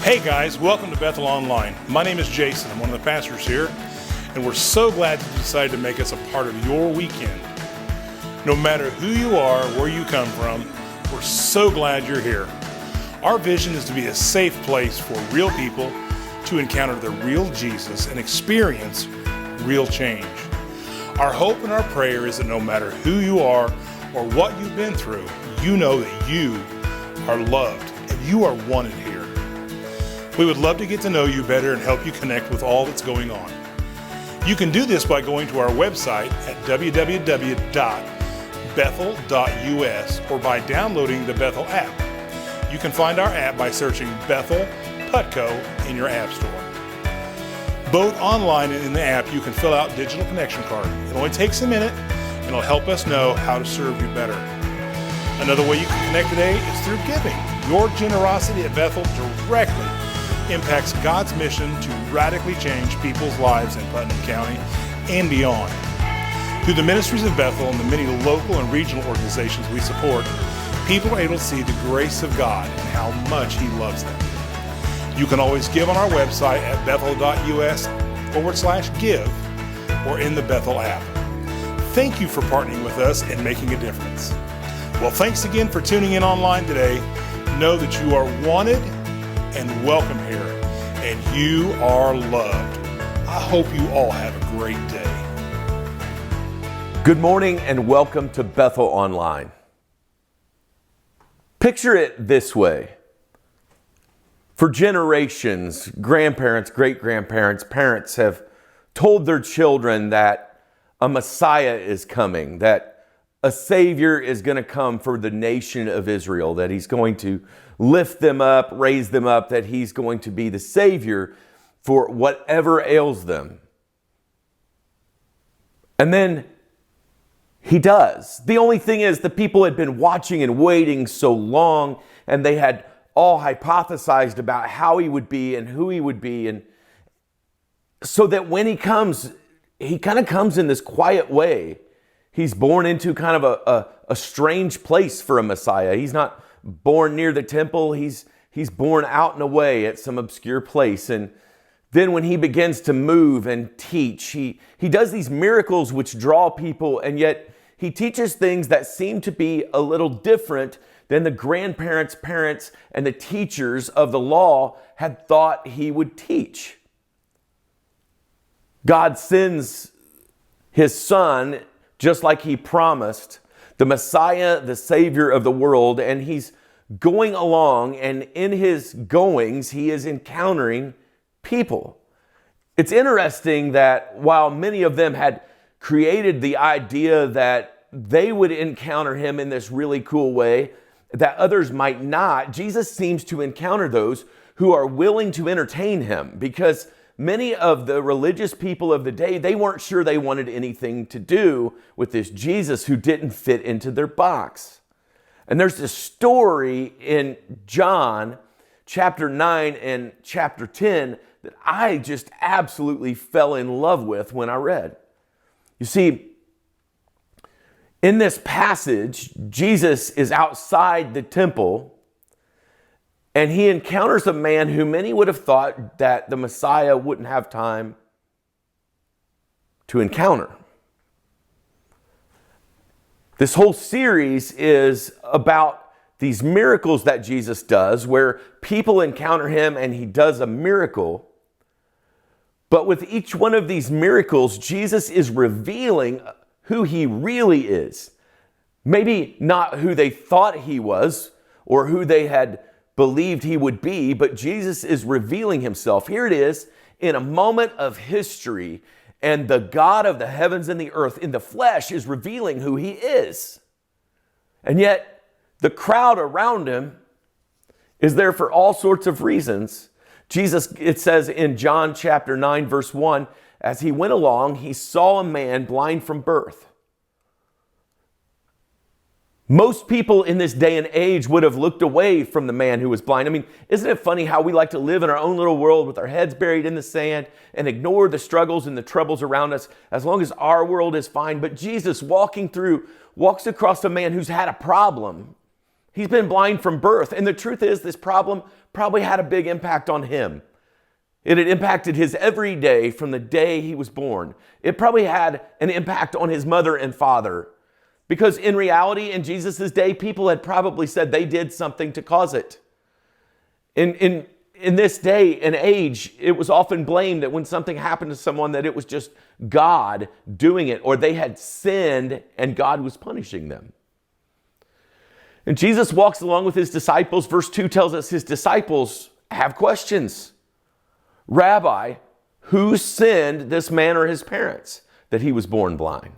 Hey guys, welcome to Bethel Online. My name is Jason. I'm one of the pastors here, and we're so glad you decided to make us a part of your weekend. No matter who you are, where you come from, we're so glad you're here. Our vision is to be a safe place for real people to encounter the real Jesus and experience real change. Our hope and our prayer is that no matter who you are or what you've been through, you know that you are loved and you are wanted here. We would love to get to know you better and help you connect with all that's going on. You can do this by going to our website at www.bethel.us or by downloading the Bethel app. You can find our app by searching Bethel Putco in your app store. Both online and in the app, you can fill out a digital connection card. It only takes a minute and it'll help us know how to serve you better. Another way you can connect today is through giving. Your generosity at Bethel directly impacts God's mission to radically change people's lives in Putnam County and beyond. Through the ministries of Bethel and the many local and regional organizations we support, people are able to see the grace of God and how much He loves them. You can always give on our website at bethel.us/give or in the Bethel app. Thank you for partnering with us and making a difference. Well, thanks again for tuning in online today. Know that you are wanted and welcome here, and you are loved. I hope you all have a great day. Good morning and welcome to Bethel Online. Picture it this way. For generations, grandparents, great-grandparents, parents have told their children that a Messiah is coming, that a Savior is going to come for the nation of Israel, that He's going to lift them up, raise them up, that He's going to be the Savior for whatever ails them. And then He does. The only thing is the people had been watching and waiting so long, and they had all hypothesized about how He would be and who He would be. And so that when He comes, He kind of comes in this quiet way. He's born into kind of a strange place for a Messiah. He's not born near the temple. He's born out and away at some obscure place. And then when He begins to move and teach, he does these miracles which draw people, and yet He teaches things that seem to be a little different than the grandparents, parents, and the teachers of the law had thought He would teach. God sends His Son just like He promised, the Messiah, the Savior of the world, and He's going along, and in His goings, He is encountering people. It's interesting that while many of them had created the idea that they would encounter Him in this really cool way, that others might not, Jesus seems to encounter those who are willing to entertain Him, because many of the religious people of the day, they weren't sure they wanted anything to do with this Jesus who didn't fit into their box. And there's this story in John chapter 9 and chapter 10 that I just absolutely fell in love with when I read. You see, in this passage, Jesus is outside the temple, and He encounters a man who many would have thought that the Messiah wouldn't have time to encounter. This whole series is about these miracles that Jesus does, where people encounter Him and He does a miracle. But with each one of these miracles, Jesus is revealing who He really is. Maybe not who they thought He was or who they had believed He would be, but Jesus is revealing Himself. Here it is in a moment of history, and the God of the heavens and the earth in the flesh is revealing who He is. And yet the crowd around Him is there for all sorts of reasons. Jesus, it says in John chapter 9 verse 1, as He went along, He saw a man blind from birth. Most people in this day and age would have looked away from the man who was blind. I mean, isn't it funny how we like to live in our own little world with our heads buried in the sand and ignore the struggles and the troubles around us as long as our world is fine? But Jesus walks across a man who's had a problem. He's been blind from birth. And the truth is, this problem probably had a big impact on him. It had impacted his every day from the day he was born. It probably had an impact on his mother and father. Because in reality, in Jesus' day, people had probably said they did something to cause it. In this day and age, it was often blamed that when something happened to someone that it was just God doing it, or they had sinned and God was punishing them. And Jesus walks along with his disciples. Verse 2 tells us his disciples have questions. Rabbi, who sinned, this man or his parents, that he was born blind?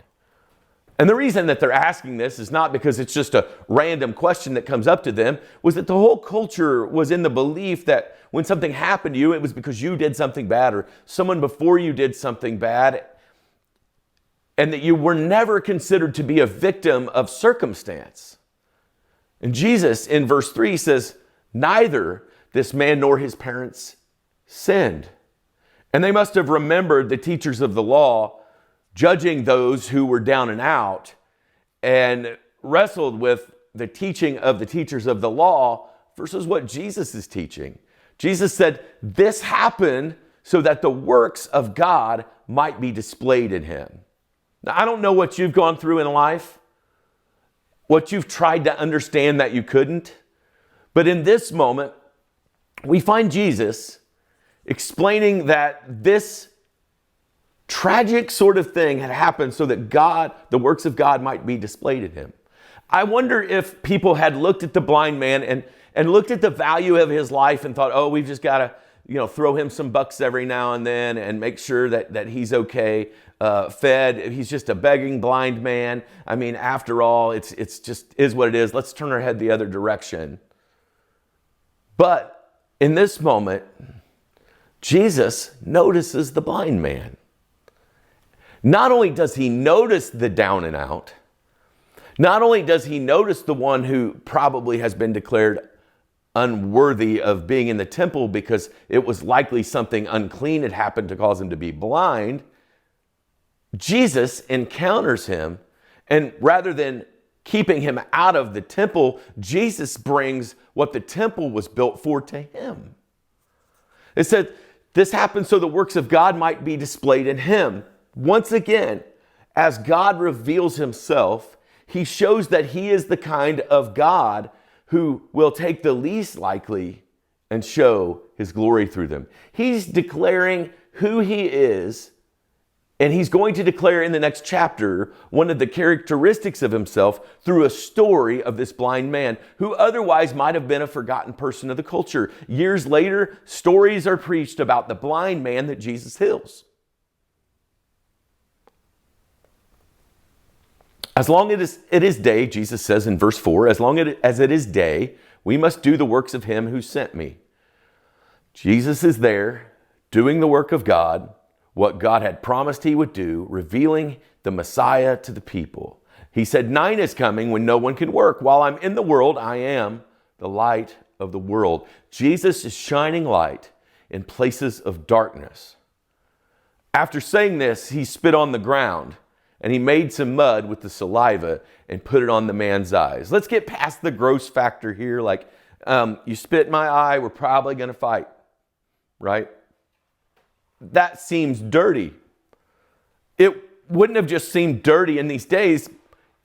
And the reason that they're asking this is not because it's just a random question that comes up to them, was that the whole culture was in the belief that when something happened to you, it was because you did something bad or someone before you did something bad, and that you were never considered to be a victim of circumstance. And Jesus in verse 3 says, neither this man nor his parents sinned. And they must have remembered the teachers of the law judging those who were down and out, and wrestled with the teaching of the teachers of the law versus what Jesus is teaching. Jesus said, this happened so that the works of God might be displayed in him. Now, I don't know what you've gone through in life, what you've tried to understand that you couldn't, but in this moment, we find Jesus explaining that this tragic sort of thing had happened so that God, the works of God, might be displayed in him. I wonder if people had looked at the blind man and looked at the value of his life and thought, oh, we've just got to, throw him some bucks every now and then and make sure that he's okay, fed. He's just a begging blind man. I mean, after all, it's just is what it is. Let's turn our head the other direction. But in this moment, Jesus notices the blind man. Not only does he notice the down and out, not only does he notice the one who probably has been declared unworthy of being in the temple because it was likely something unclean had happened to cause him to be blind, Jesus encounters him, and rather than keeping him out of the temple, Jesus brings what the temple was built for to him. It said, this happened so the works of God might be displayed in him. Once again, as God reveals himself, he shows that he is the kind of God who will take the least likely and show his glory through them. He's declaring who he is, and he's going to declare in the next chapter one of the characteristics of himself through a story of this blind man who otherwise might have been a forgotten person of the culture. Years later, stories are preached about the blind man that Jesus heals. As long as it is day, Jesus says in verse 4, as long as it is day, we must do the works of him who sent me. Jesus is there doing the work of God, what God had promised he would do, revealing the Messiah to the people. He said, night is coming when no one can work. While I'm in the world, I am the light of the world. Jesus is shining light in places of darkness. After saying this, he spit on the ground, and he made some mud with the saliva and put it on the man's eyes. Let's get past the gross factor here. Like, you spit in my eye, we're probably going to fight, right? That seems dirty. It wouldn't have just seemed dirty in these days.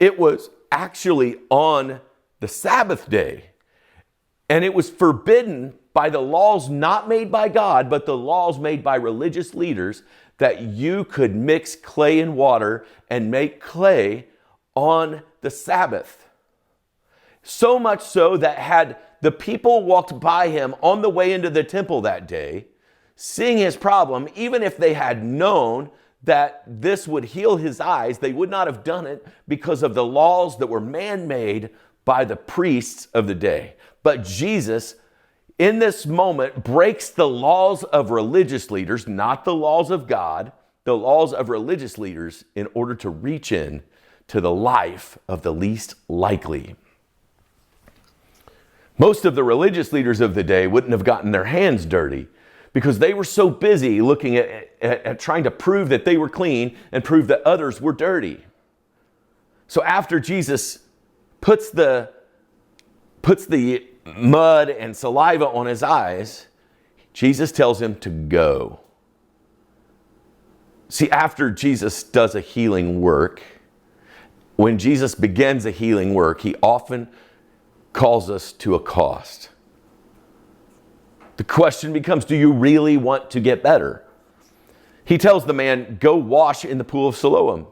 It was actually on the Sabbath day. And it was forbidden by the laws not made by God, but the laws made by religious leaders, that you could mix clay and water and make clay on the Sabbath. So much so that had the people walked by him on the way into the temple that day, seeing his problem, even if they had known that this would heal his eyes, they would not have done it because of the laws that were man-made by the priests of the day. But Jesus, in this moment, breaks the laws of religious leaders, not the laws of God, the laws of religious leaders, in order to reach in to the life of the least likely. Most of the religious leaders of the day wouldn't have gotten their hands dirty because they were so busy looking at trying to prove that they were clean and prove that others were dirty. So after Jesus puts the puts the mud and saliva on his eyes, Jesus tells him to go. See, after Jesus does a healing work, when Jesus begins a healing work, he often calls us to a cost. The question becomes, do you really want to get better? He tells the man, go wash in the pool of Siloam.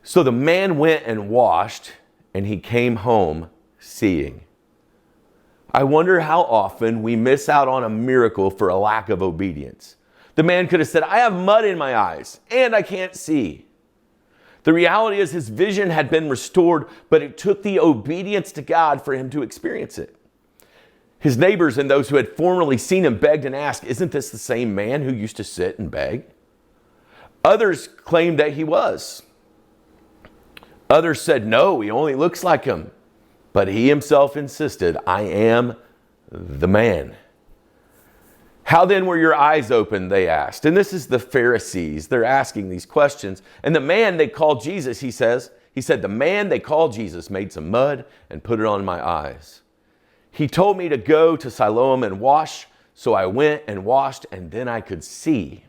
So the man went and washed, and he came home seeing. I wonder how often we miss out on a miracle for a lack of obedience. The man could have said, I have mud in my eyes, and I can't see. The reality is his vision had been restored, but it took the obedience to God for him to experience it. His neighbors and those who had formerly seen him begged and asked, isn't this the same man who used to sit and beg? Others claimed that he was. Others said, no, he only looks like him. But he himself insisted, I am the man. How then were your eyes opened, they asked. And this is the Pharisees. They're asking these questions. And the man they called Jesus, he said, the man they called Jesus made some mud and put it on my eyes. He told me to go to Siloam and wash, so I went and washed, and then I could see.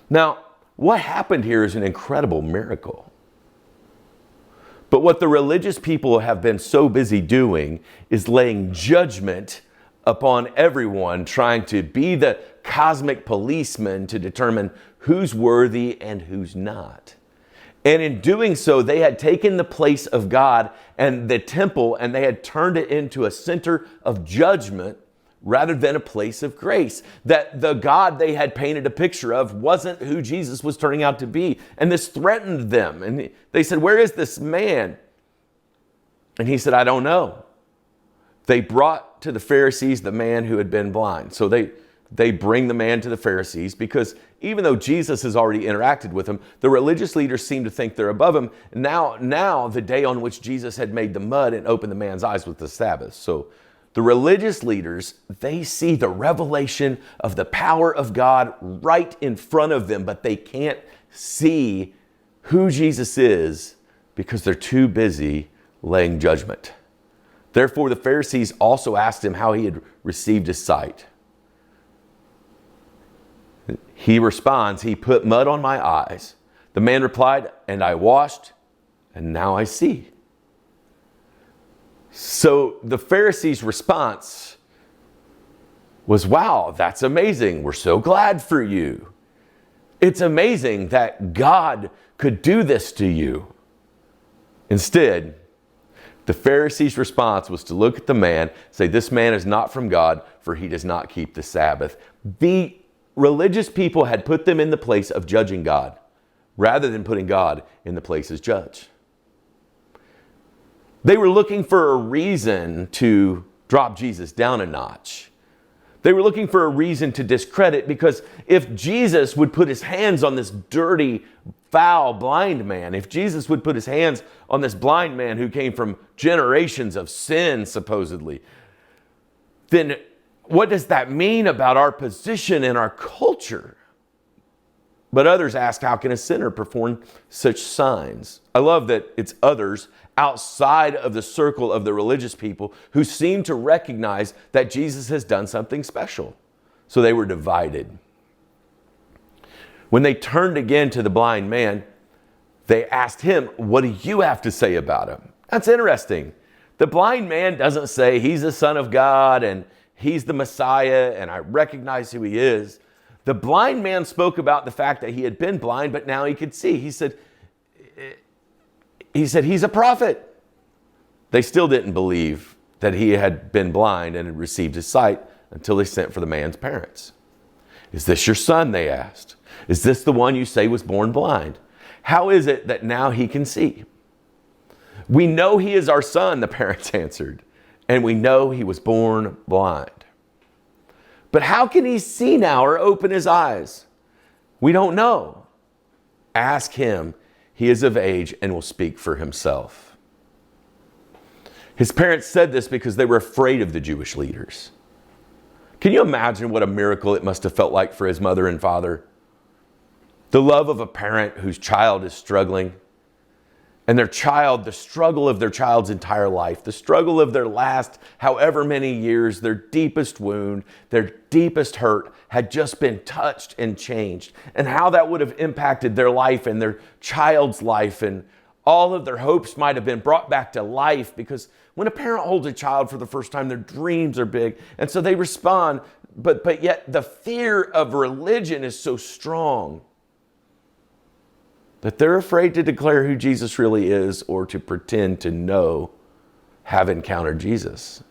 Now, what happened here is an incredible miracle. But what the religious people have been so busy doing is laying judgment upon everyone, trying to be the cosmic policeman to determine who's worthy and who's not. And in doing so, they had taken the place of God and the temple, and they had turned it into a center of judgment rather than a place of grace. That the God they had painted a picture of wasn't who Jesus was turning out to be. And this threatened them. And they said, where is this man? And he said, I don't know. They brought to the Pharisees the man who had been blind. So they bring the man to the Pharisees because even though Jesus has already interacted with them, the religious leaders seem to think they're above him. Now the day on which Jesus had made the mud and opened the man's eyes was the Sabbath. So the religious leaders, they see the revelation of the power of God right in front of them, but they can't see who Jesus is because they're too busy laying judgment. Therefore, the Pharisees also asked him how he had received his sight. He responds, he put mud on my eyes. The man replied, and I washed, and now I see. So the Pharisees' response was, wow, that's amazing. We're so glad for you. It's amazing that God could do this to you. Instead, the Pharisees' response was to look at the man, say, this man is not from God, for he does not keep the Sabbath. The religious people had put them in the place of judging God, rather than putting God in the place as judge. They were looking for a reason to drop Jesus down a notch. They were looking for a reason to discredit, because if Jesus would put his hands on this dirty, foul, blind man, if Jesus would put his hands on this blind man who came from generations of sin, supposedly, then what does that mean about our position in our culture? But others asked, how can a sinner perform such signs? I love that it's others outside of the circle of the religious people who seem to recognize that Jesus has done something special. So they were divided. When they turned again to the blind man, they asked him, what do you have to say about him? That's interesting. The blind man doesn't say he's the Son of God and he's the Messiah and I recognize who he is. The blind man spoke about the fact that he had been blind, but now he could see. He said he's a prophet. They still didn't believe that he had been blind and had received his sight until they sent for the man's parents. Is this your son? They asked. Is this the one you say was born blind? How is it that now he can see? We know he is our son, the parents answered, and we know he was born blind. But how can he see now or open his eyes? We don't know. Ask him. He is of age and will speak for himself. His parents said this because they were afraid of the Jewish leaders. Can you imagine what a miracle it must have felt like for his mother and father? The love of a parent whose child is struggling. and their child, the struggle of their child's entire life, the struggle of their last however many years, their deepest wound, their deepest hurt had just been touched and changed, and how that would have impacted their life and their child's life, and all of their hopes might have been brought back to life, because when a parent holds a child for the first time, their dreams are big, and so they respond, but yet the fear of religion is so strong that they're afraid to declare who Jesus really is or to pretend to know, have encountered Jesus.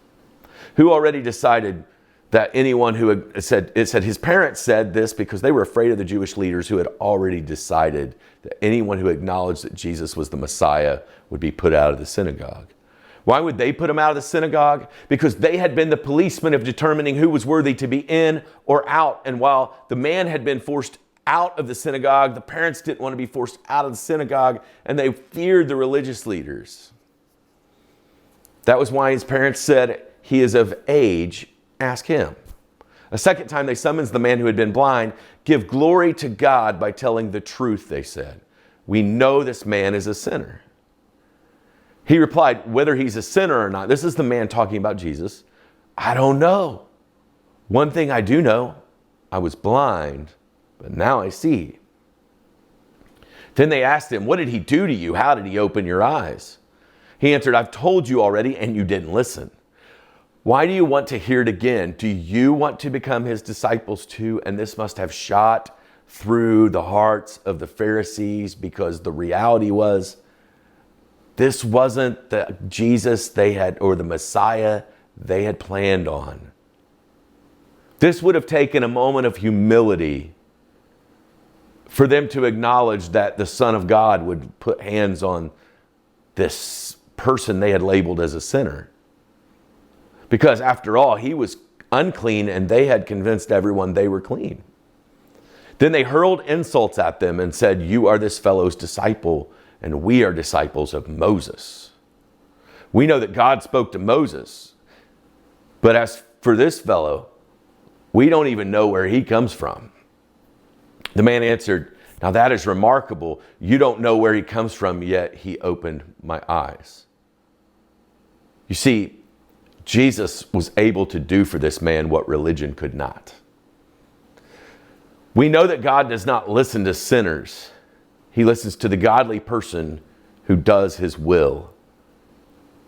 Who already decided that anyone who had said his parents said this because they were afraid of the Jewish leaders who had already decided that anyone who acknowledged that Jesus was the Messiah would be put out of the synagogue. Why would they put him out of the synagogue? Because they had been the policemen of determining who was worthy to be in or out. And while the man had been forced out of the synagogue, the parents didn't want to be forced out of the synagogue, and they feared the religious leaders. That was why his parents said, "He is of age, ask him." A second time they summons the man who had been blind. "Give glory to God by telling the truth," they said. "We know this man is a sinner." He replied, "Whether he's a sinner or not," this is the man talking about Jesus, "I don't know. One thing I do know, I was blind, but now I see." Then they asked him, "What did he do to you? How did he open your eyes?" He answered, "I've told you already, and you didn't listen. Why do you want to hear it again? Do you want to become his disciples too?" And this must have shot through the hearts of the Pharisees, because the reality was, this wasn't the Jesus they had, or the Messiah they had planned on. This would have taken a moment of humility for them to acknowledge that the Son of God would put hands on this person they had labeled as a sinner. Because after all, he was unclean, and they had convinced everyone they were clean. Then they hurled insults at them and said, "You are this fellow's disciple, and we are disciples of Moses. We know that God spoke to Moses, but as for this fellow, we don't even know where he comes from." The man answered, "Now that is remarkable. You don't know where he comes from, yet he opened my eyes." You see, Jesus was able to do for this man what religion could not. We know that God does not listen to sinners. He listens to the godly person who does his will.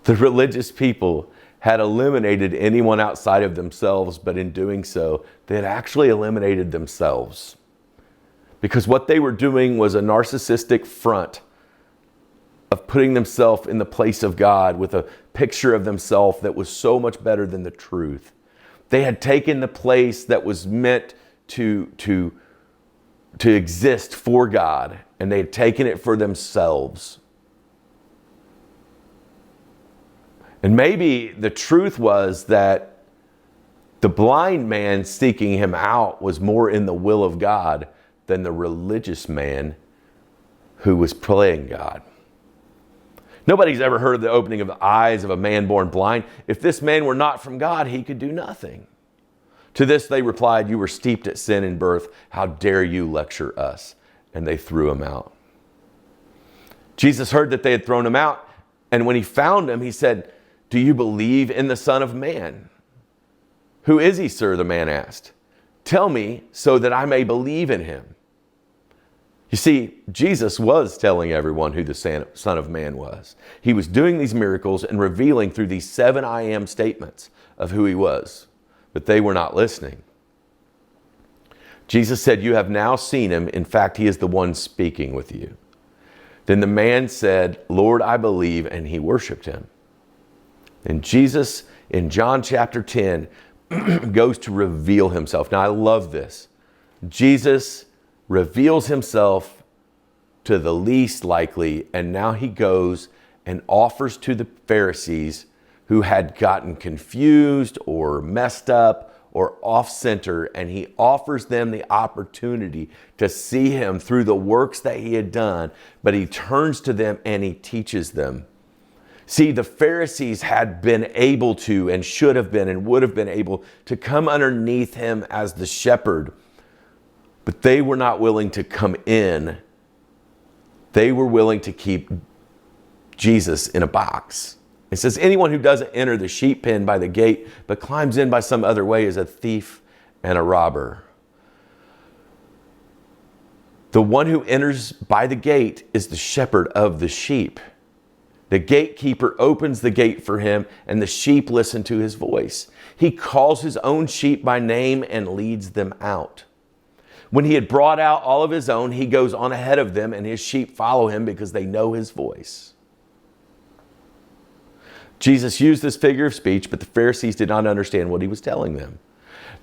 The religious people had eliminated anyone outside of themselves, but in doing so, they had actually eliminated themselves. Because what they were doing was a narcissistic front of putting themselves in the place of God with a picture of themselves that was so much better than the truth. They had taken the place that was meant to exist for God, and they had taken it for themselves. And maybe the truth was that the blind man seeking him out was more in the will of God than the religious man who was playing God. Nobody's ever heard of the opening of the eyes of a man born blind. If this man were not from God, he could do nothing. To this they replied, "You were steeped at sin in birth. How dare you lecture us?" And they threw him out. Jesus heard that they had thrown him out, and when he found him, he said, "Do you believe in the Son of Man?" "Who is he, sir?" the man asked. "Tell me so that I may believe in him." You see, Jesus was telling everyone who the Son of Man was. He was doing these miracles and revealing through these 7 I am statements of who he was, but they were not listening. Jesus said, "You have now seen him. In fact, he is the one speaking with you." Then the man said, "Lord, I believe," and he worshiped him. And Jesus, in John chapter 10, goes to reveal himself. Now, I love this. Jesus reveals himself to the least likely, and now he goes and offers to the Pharisees who had gotten confused or messed up or off center, and he offers them the opportunity to see him through the works that he had done, but he turns to them and he teaches them. See, the Pharisees had been able to, and should have been, and would have been able to come underneath him as the shepherd, but they were not willing to come in. They were willing to keep Jesus in a box. It says, anyone who doesn't enter the sheep pen by the gate, but climbs in by some other way is a thief and a robber. The one who enters by the gate is the shepherd of the sheep. The gatekeeper opens the gate for him, and the sheep listen to his voice. He calls his own sheep by name and leads them out. When he had brought out all of his own, he goes on ahead of them, and his sheep follow him because they know his voice. Jesus used this figure of speech, but the Pharisees did not understand what he was telling them.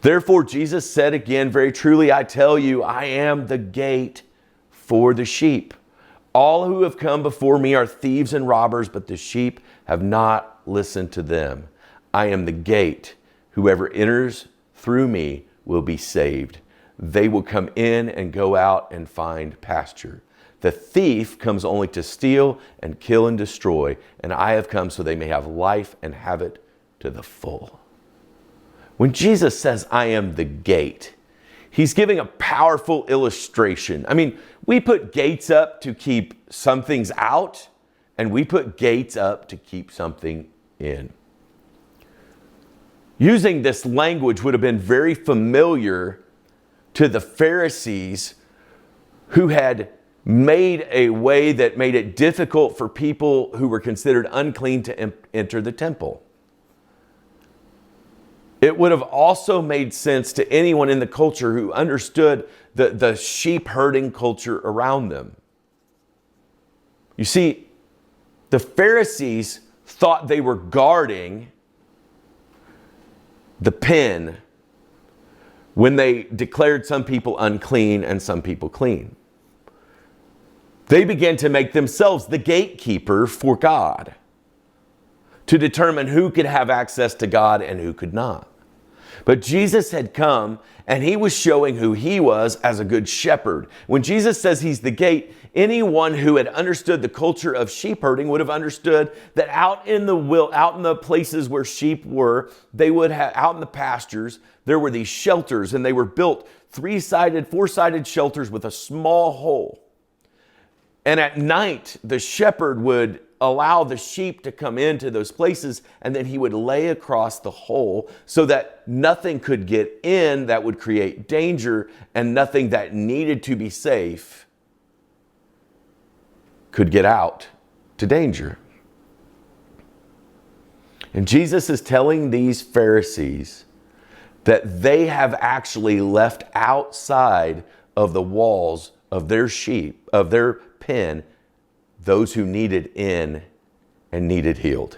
Therefore, Jesus said again, very truly, I tell you, I am the gate for the sheep. All who have come before me are thieves and robbers, but the sheep have not listened to them. I am the gate. Whoever enters through me will be saved. They will come in and go out and find pasture. The thief comes only to steal and kill and destroy, and I have come so they may have life and have it to the full. When Jesus says, I am the gate, he's giving a powerful illustration. I mean, we put gates up to keep some things out, and we put gates up to keep something in. Using this language would have been very familiar to the Pharisees, who had made a way that made it difficult for people who were considered unclean to enter the temple. It would have also made sense to anyone in the culture who understood the sheep herding culture around them. You see, the Pharisees thought they were guarding the pen when they declared some people unclean and some people clean. They began to make themselves the gatekeeper for God, to determine who could have access to God and who could not. But Jesus had come and he was showing who he was as a good shepherd. When Jesus says he's the gate, anyone who had understood the culture of sheep herding would have understood that out in the places where sheep were, they would have, out in the pastures, there were these shelters, and they were built 3-sided, 4-sided shelters with a small hole. And at night, the shepherd would allow the sheep to come into those places, and then he would lay across the hole so that nothing could get in that would create danger, and nothing that needed to be safe could get out to danger. And Jesus is telling these Pharisees that they have actually left outside of the walls of their sheep, of their pen, those who needed in and needed healed.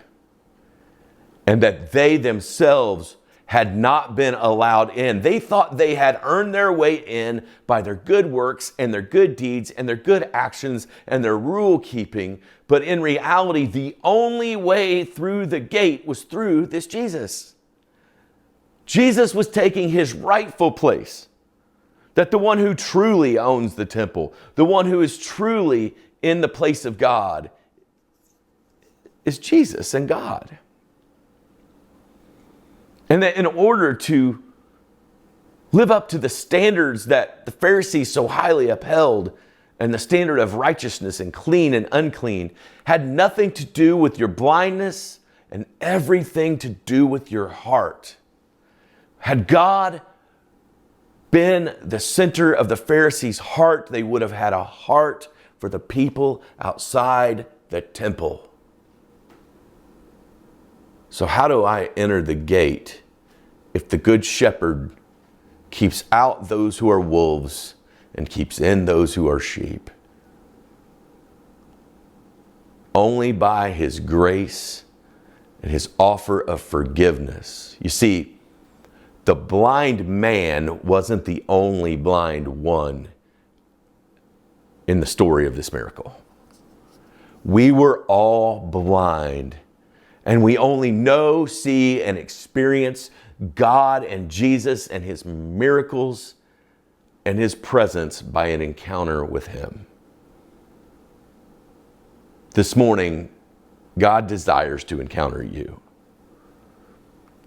And that they themselves had not been allowed in. They thought they had earned their way in by their good works and their good deeds and their good actions and their rule keeping. But in reality, the only way through the gate was through this Jesus. Jesus was taking his rightful place. That the one who truly owns the temple, the one who is truly in the place of God, is Jesus and God. And that in order to live up to the standards that the Pharisees so highly upheld, and the standard of righteousness and clean and unclean, had nothing to do with your blindness and everything to do with your heart. Had God been the center of the Pharisees' heart, they would have had a heart for the people outside the temple. So how do I enter the gate if the good shepherd keeps out those who are wolves and keeps in those who are sheep? Only by his grace and his offer of forgiveness. You see, the blind man wasn't the only blind one in the story of this miracle. We were all blind, and we only know, see, and experience God and Jesus and his miracles and his presence by an encounter with him. This morning, God desires to encounter you.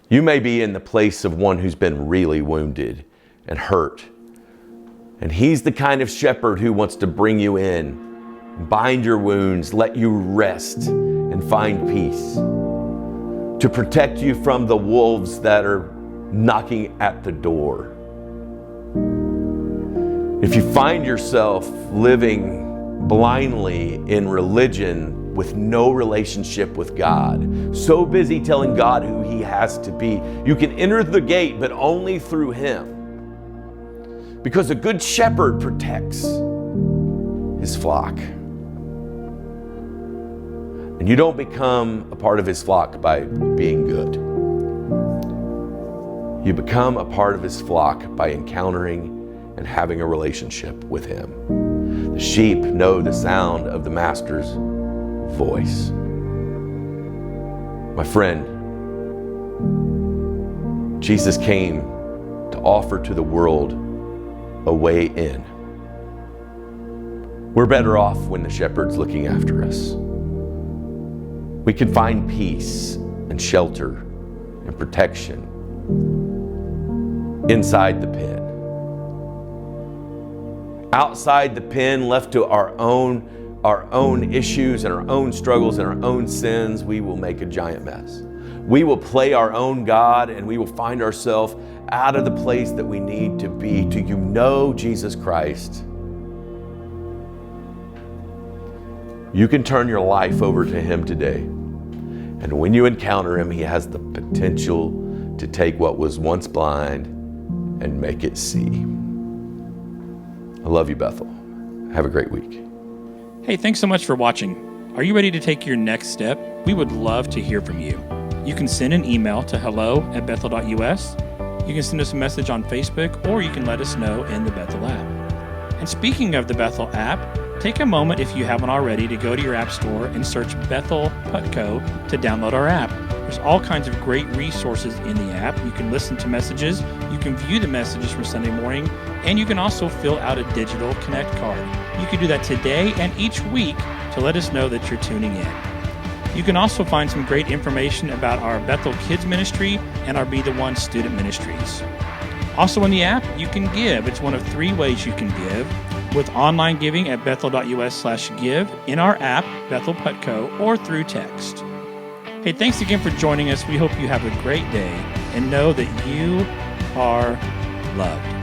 You may be in the place of one who's been really wounded and hurt. And he's the kind of shepherd who wants to bring you in bind your wounds, let you rest and find peace, to protect you from the wolves that are knocking at the door. If you find yourself living blindly in religion with no relationship with God, so busy telling God who He has to be, you can enter the gate, but only through Him. Because a good shepherd protects his flock. And you don't become a part of His flock by being good. You become a part of His flock by encountering and having a relationship with Him. The sheep know the sound of the Master's voice. My friend, Jesus came to offer to the world a way in. We're better off when the shepherd's looking after us. We can find peace and shelter and protection inside the pen. Outside the pen, left to our own issues and our own struggles and our own sins, we will make a giant mess. We will play our own God, and we will find ourselves out of the place that we need to be. Do you know Jesus Christ? You can turn your life over to Him today. And when you encounter Him, He has the potential to take what was once blind and make it see. I love you, Bethel. Have a great week. Hey, thanks so much for watching. Are you ready to take your next step? We would love to hear from you. You can send an email to hello@bethel.us. You can send us a message on Facebook, or you can let us know in the Bethel app. And speaking of the Bethel app, take a moment, if you haven't already, to go to your app store and search Bethel Putco to download our app. There's all kinds of great resources in the app. You can listen to messages, you can view the messages from Sunday morning, and you can also fill out a digital Connect card. You can do that today and each week to let us know that you're tuning in. You can also find some great information about our Bethel Kids Ministry and our Be The One student ministries. Also in the app, you can give. It's one of 3 ways you can give: with online giving at bethel.us/give, in our app, Bethel Putco, or through text. Hey, thanks again for joining us. We hope you have a great day and know that you are loved.